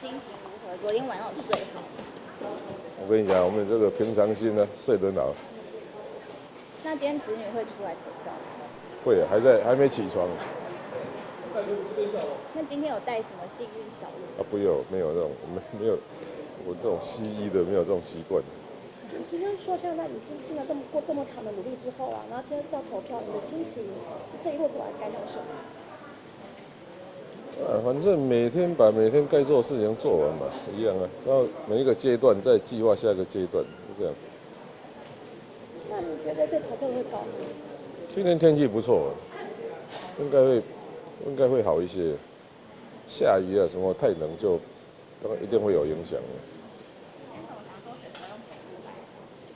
心情如何？昨天晚上有睡好吗？我跟你讲，我们这个平常心呢，睡得好。那今天子女会出来投票吗？会啊，还没起床。那今天有带什么幸运小物？不有没有这种，我们没有，我这种西医的没有这种习惯。其实说像那你经过这么长的努力之后啊，然后今天要投票，你的心情这一路走来感想是什么？反正每天把每天该做的事情做完嘛，一样啊。然后每一个阶段再计划下一个阶段，就这样。那你觉得这投票会高吗？今天天气不错，应该会好一些。下雨啊什么太冷就，当然一定会有影响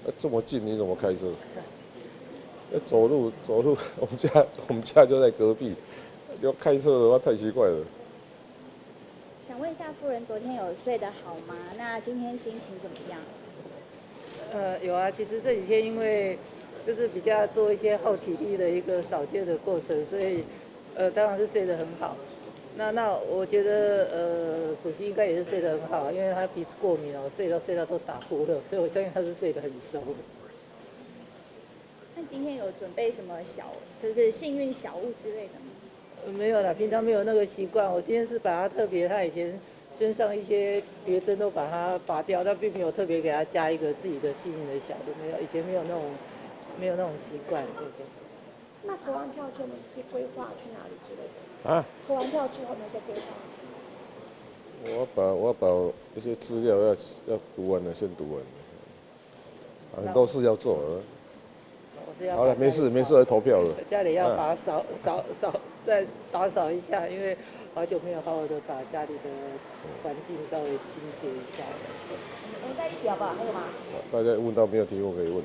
的。这么近你怎么开车？走路，我们家就在隔壁，要开车的话太奇怪了。想问一下夫人，昨天有睡得好吗？那今天心情怎么样？有啊，其实这几天因为就是比较做一些耗体力的一个扫街的过程，所以当然是睡得很好。那我觉得主席应该也是睡得很好，因为他鼻子过敏哦，睡到都打呼了，所以我相信他是睡得很熟。那今天有准备什么就是幸运小物之类的吗？没有啦，平常没有那个习惯。我今天是把他以前身上一些别针都把它拔掉，但并没有特别给他加一个自己的幸运的小物，没有，以前没有那种习惯，对不对？那投完票之后有些规划去哪里之类的？投完票之后有没有些规划？我要把一些资料要读完了，先读完。很多事要做。好了，没事，来投票了。家里要把它再打扫一下，因为好久没有好好的把家里的环境稍微清洁一下了。我们再一表吧，还有吗？大家问到没有题目可以问。